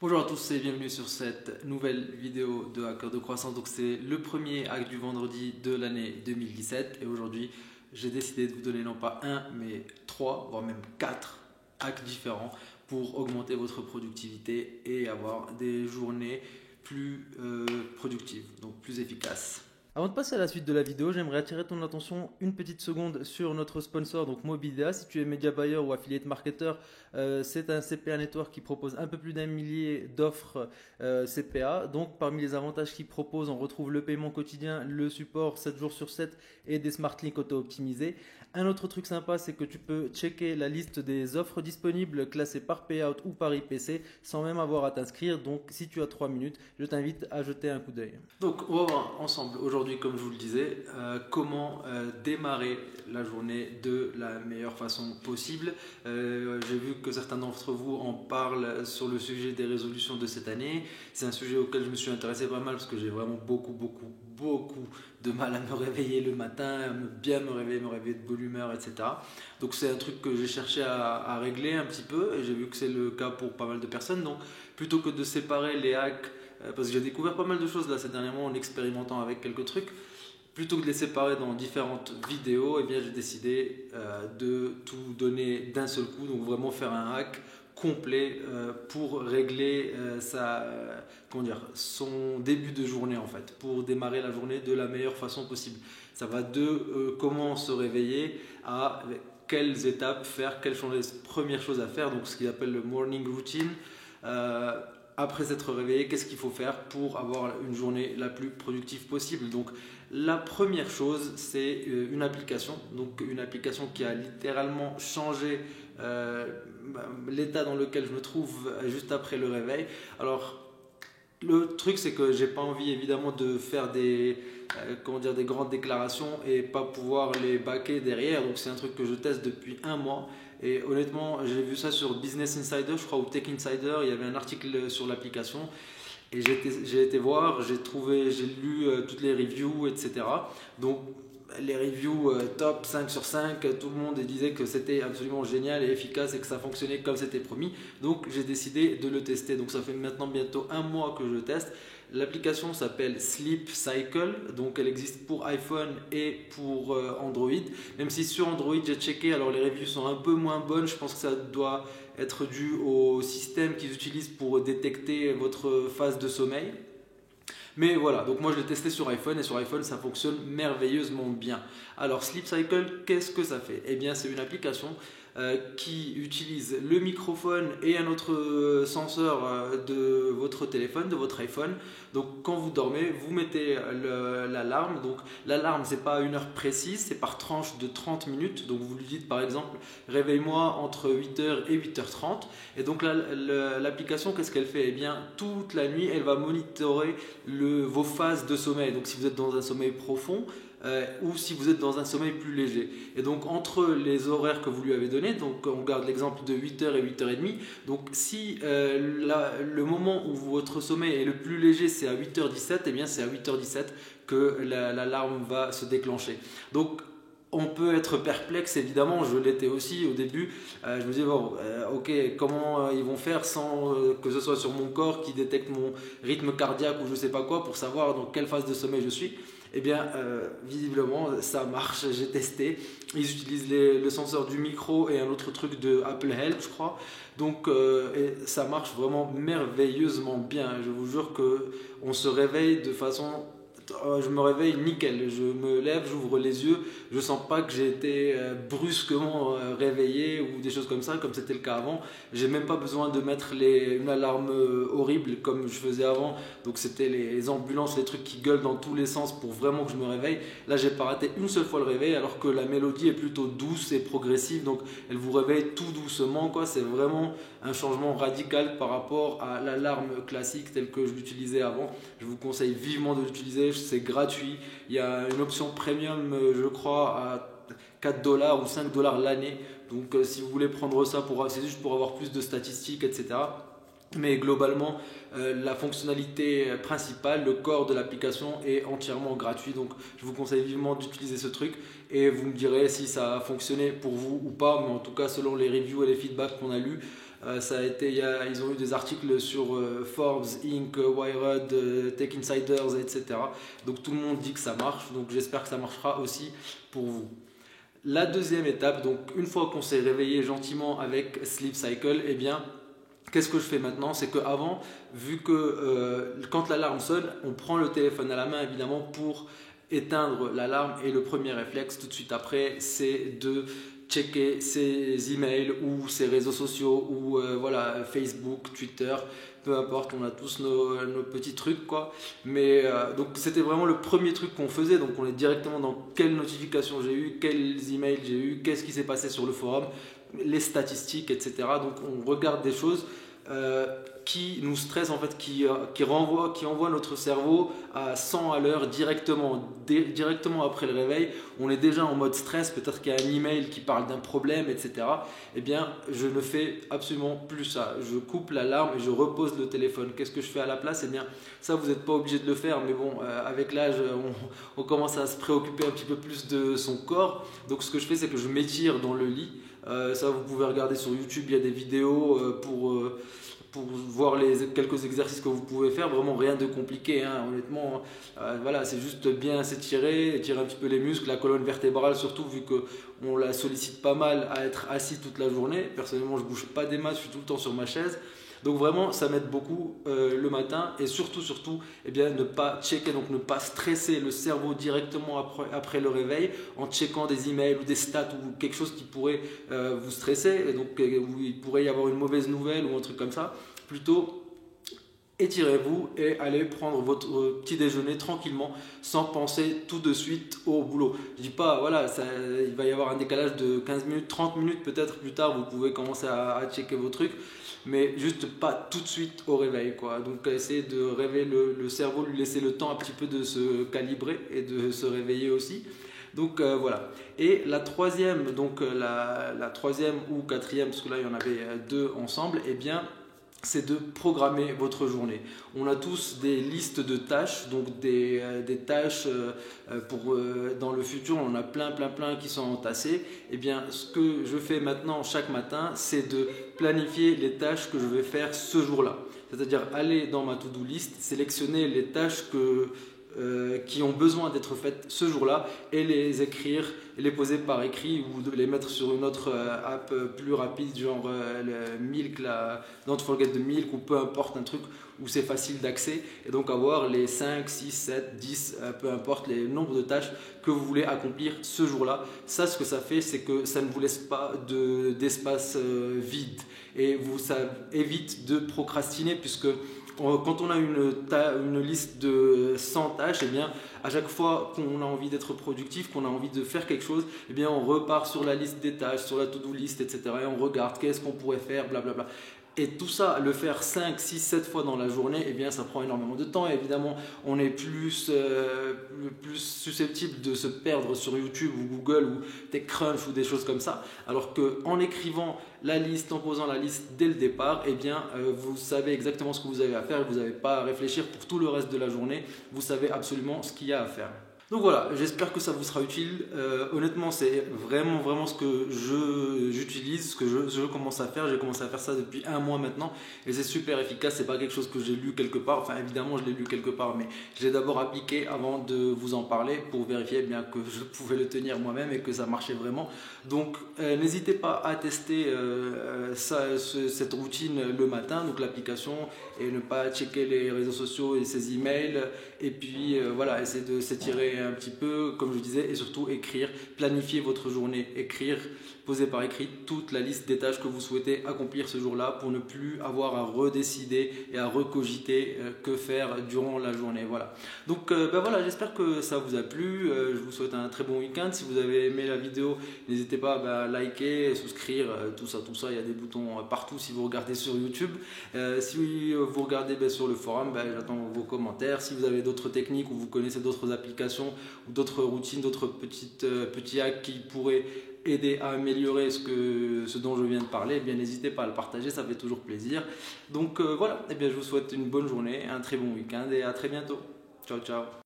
Bonjour à tous et bienvenue sur cette nouvelle vidéo de Hacker de croissance. Donc c'est le premier hack du vendredi de l'année 2017 et aujourd'hui j'ai décidé de vous donner non pas un mais trois voire même quatre hacks différents pour augmenter votre productivité et avoir des journées plus productives, donc plus efficaces. Avant de passer à la suite de la vidéo, j'aimerais attirer ton attention une petite seconde sur notre sponsor, donc Mobilia. Si tu es média buyer ou affiliate marketer, c'est un CPA network qui propose un peu plus d'un millier d'offres CPA. Donc parmi les avantages qu'il propose, on retrouve le paiement quotidien, le support 7 jours sur 7 et des smart links auto-optimisés. Un autre truc sympa, c'est que tu peux checker la liste des offres disponibles classées par payout ou par IPC sans même avoir à t'inscrire. Donc si tu as 3 minutes, je t'invite à jeter un coup d'œil. Donc on va voir ensemble aujourd'hui, comme je vous le disais, comment démarrer la journée de la meilleure façon possible. J'ai vu que certains d'entre vous en parlent sur le sujet des résolutions de cette année. C'est un sujet auquel je me suis intéressé pas mal parce que j'ai vraiment beaucoup de mal à me réveiller le matin, à bien me réveiller de bonne humeur, etc. Donc c'est un truc que j'ai cherché à régler un petit peu et j'ai vu que c'est le cas pour pas mal de personnes. Donc plutôt que de séparer les hacks, parce que j'ai découvert pas mal de choses là ces derniers mois en expérimentant avec quelques trucs, plutôt que de les séparer dans différentes vidéos, eh bien j'ai décidé de tout donner d'un seul coup, donc vraiment faire un hack complet pour régler son début de journée en fait, pour démarrer la journée de la meilleure façon possible. Ça va de comment se réveiller à quelles étapes faire, quelles sont les premières choses à faire, donc ce qu'ils appellent le morning routine. Après s'être réveillé, qu'est-ce qu'il faut faire pour avoir une journée la plus productive possible? Donc la première chose, c'est une application, donc une application qui a littéralement changé l'état dans lequel je me trouve juste après le réveil. Alors le truc, c'est que j'ai pas envie évidemment de faire des grandes déclarations et pas pouvoir les backer derrière. Donc c'est un truc que je teste depuis un mois. Et honnêtement, j'ai vu ça sur Business Insider, je crois, ou Tech Insider. Il y avait un article sur l'application. Et j'ai été voir, j'ai lu toutes les reviews, etc. Donc les reviews top 5 sur 5, tout le monde disait que c'était absolument génial et efficace et que ça fonctionnait comme c'était promis. Donc j'ai décidé de le tester. Donc ça fait maintenant bientôt un mois que je teste. L'application s'appelle Sleep Cycle, donc elle existe pour iPhone et pour Android. Même si sur Android j'ai checké, alors les reviews sont un peu moins bonnes, je pense que ça doit être dû au système qu'ils utilisent pour détecter votre phase de sommeil. Mais voilà, donc moi je l'ai testé sur iPhone et sur iPhone ça fonctionne merveilleusement bien. Alors Sleep Cycle, qu'est-ce que ça fait? Eh bien c'est une application qui utilise le microphone et un autre senseur de votre téléphone, de votre iPhone. Donc quand vous dormez, vous mettez l'alarme. Donc l'alarme, c'est pas à une heure précise, c'est par tranche de 30 minutes. Donc vous lui dites par exemple réveille-moi entre 8h et 8h30. Et donc l'application, qu'est-ce qu'elle fait? Eh bien toute la nuit, elle va monitorer vos phases de sommeil. Donc si vous êtes dans un sommeil profond, ou si vous êtes dans un sommeil plus léger. Et donc entre les horaires que vous lui avez donnés, donc on garde l'exemple de 8h et 8h30, donc si le moment où votre sommeil est le plus léger c'est à 8h17, et bien c'est à 8h17 que l'alarme va se déclencher. Donc on peut être perplexe, évidemment, je l'étais aussi au début. Je me disais, bon, ok, comment ils vont faire sans que ce soit sur mon corps qui détecte mon rythme cardiaque ou je sais pas quoi pour savoir dans quelle phase de sommeil je suis. Eh bien, visiblement, ça marche, j'ai testé. Ils utilisent le senseur du micro et un autre truc de Apple Health, je crois. Donc, et ça marche vraiment merveilleusement bien. Je vous jure qu'on se réveille de façon... Je me réveille nickel, je me lève, j'ouvre les yeux, je sens pas que j'ai été brusquement réveillé ou des choses comme ça, comme c'était le cas avant. J'ai même pas besoin de mettre une alarme horrible comme je faisais avant. Donc c'était les ambulances, les trucs qui gueulent dans tous les sens pour vraiment que je me réveille. Là j'ai pas raté une seule fois le réveil alors que la mélodie est plutôt douce et progressive. Donc elle vous réveille tout doucement quoi. C'est vraiment un changement radical par rapport à l'alarme classique telle que je l'utilisais avant. Je vous conseille vivement de l'utiliser. C'est gratuit. Il y a une option premium, je crois, à 4$ ou 5$ l'année. Donc si vous voulez prendre ça, c'est juste pour avoir plus de statistiques, etc. Mais globalement, la fonctionnalité principale, le corps de l'application est entièrement gratuit. Donc je vous conseille vivement d'utiliser ce truc et vous me direz si ça a fonctionné pour vous ou pas. Mais en tout cas, selon les reviews et les feedbacks qu'on a lus, Ils ont eu des articles sur Forbes, Inc., Wired, Tech Insiders, etc. Donc tout le monde dit que ça marche, donc j'espère que ça marchera aussi pour vous. La deuxième étape, donc une fois qu'on s'est réveillé gentiment avec Sleep Cycle, eh bien, qu'est-ce que je fais maintenant? C'est qu'avant, vu que quand l'alarme sonne, on prend le téléphone à la main évidemment pour éteindre l'alarme, et le premier réflexe tout de suite après, c'est de checker ses emails ou ses réseaux sociaux ou voilà, Facebook, Twitter, peu importe, on a tous nos petits trucs quoi. Mais donc c'était vraiment le premier truc qu'on faisait, donc on est directement dans quelles notifications j'ai eu, quels emails j'ai eu, qu'est-ce qui s'est passé sur le forum, les statistiques, etc. Donc on regarde des choses qui nous stressent en fait, qui envoient notre cerveau à 100 à l'heure directement après le réveil. On est déjà en mode stress, peut-être qu'il y a un email qui parle d'un problème, etc. Eh bien, je ne fais absolument plus ça. Je coupe l'alarme et je repose le téléphone. Qu'est-ce que je fais à la place? Eh bien, ça, vous n'êtes pas obligé de le faire, mais bon, avec l'âge, on commence à se préoccuper un petit peu plus de son corps. Donc, ce que je fais, c'est que je m'étire dans le lit. Ça, vous pouvez regarder sur YouTube, il y a des vidéos pour voir quelques exercices que vous pouvez faire. Vraiment rien de compliqué, hein. Honnêtement, voilà, c'est juste bien s'étirer, étirer un petit peu les muscles, la colonne vertébrale surtout, vu qu'on la sollicite pas mal à être assis toute la journée. Personnellement, je bouge pas des masses, je suis tout le temps sur ma chaise. Donc vraiment, ça m'aide beaucoup le matin, et surtout, eh bien, ne pas checker, donc ne pas stresser le cerveau directement après le réveil en checkant des emails ou des stats ou quelque chose qui pourrait vous stresser, et donc où il pourrait y avoir une mauvaise nouvelle ou un truc comme ça. Plutôt, étirez-vous et allez prendre votre petit déjeuner tranquillement sans penser tout de suite au boulot. Je dis pas, voilà, il va y avoir un décalage de 15 minutes, 30 minutes peut-être plus tard, vous pouvez commencer à checker vos trucs, mais juste pas tout de suite au réveil, quoi. Donc essayez de réveiller le cerveau, lui laisser le temps un petit peu de se calibrer et de se réveiller aussi. Donc voilà. Et la troisième, donc la troisième ou quatrième, parce que là il y en avait deux ensemble, eh bien c'est de programmer votre journée. On a tous des listes de tâches, donc des tâches dans le futur, on en a plein qui sont entassées. Eh bien, ce que je fais maintenant chaque matin, c'est de planifier les tâches que je vais faire ce jour-là. C'est-à-dire aller dans ma to-do list, sélectionner les tâches qui ont besoin d'être faites ce jour-là et les écrire, les poser par écrit ou de les mettre sur une autre app plus rapide, genre le Milk, Don't Forget the Milk, ou peu importe, un truc où c'est facile d'accès, et donc avoir les 5, 6, 7, 10, peu importe les nombres de tâches que vous voulez accomplir ce jour-là. Ça, ce que ça fait, c'est que ça ne vous laisse pas d'espace vide, et ça évite de procrastiner, puisque quand on a une liste de 100 tâches, eh bien, à chaque fois qu'on a envie d'être productif, qu'on a envie de faire quelque chose, eh bien, on repart sur la liste des tâches, sur la to-do list, etc. Et on regarde qu'est-ce qu'on pourrait faire, blablabla. Et tout ça, le faire 5, 6, 7 fois dans la journée, eh bien, ça prend énormément de temps. Et évidemment, on est plus susceptible de se perdre sur YouTube ou Google ou TechCrunch ou des choses comme ça. Alors qu'en écrivant la liste, en posant la liste dès le départ, eh bien, vous savez exactement ce que vous avez à faire et vous n'avez pas à réfléchir pour tout le reste de la journée. Vous savez absolument ce qu'il y a à faire. Donc voilà, j'espère que ça vous sera utile. Honnêtement, c'est vraiment ce que j'utilise, ce que je commence à faire. J'ai commencé à faire ça depuis 1 mois maintenant et c'est super efficace. C'est pas quelque chose que j'ai lu quelque part. Enfin, évidemment, je l'ai lu quelque part, mais je l'ai d'abord appliqué avant de vous en parler pour vérifier bien que je pouvais le tenir moi-même et que ça marchait vraiment. Donc, n'hésitez pas à tester cette routine le matin, donc l'application, et ne pas checker les réseaux sociaux et ses emails. Et puis voilà, essayer de s'étirer un petit peu, comme je disais, et surtout écrire, planifier votre journée, poser par écrit toute la liste des tâches que vous souhaitez accomplir ce jour-là pour ne plus avoir à redécider et à recogiter que faire durant la journée. Voilà. Donc voilà, j'espère que ça vous a plu. Je vous souhaite un très bon week-end. Si vous avez aimé la vidéo, n'hésitez pas à liker, souscrire, tout ça. Il y a des boutons partout si vous regardez sur YouTube. Si vous regardez sur le forum, j'attends vos commentaires. Si vous avez d'autres techniques ou vous connaissez d'autres applications ou d'autres routines, d'autres petits hacks qui pourraient aider à améliorer ce dont je viens de parler, eh bien n'hésitez pas à le partager, ça fait toujours plaisir. Donc voilà, eh bien je vous souhaite une bonne journée, un très bon week-end et à très bientôt. Ciao ciao.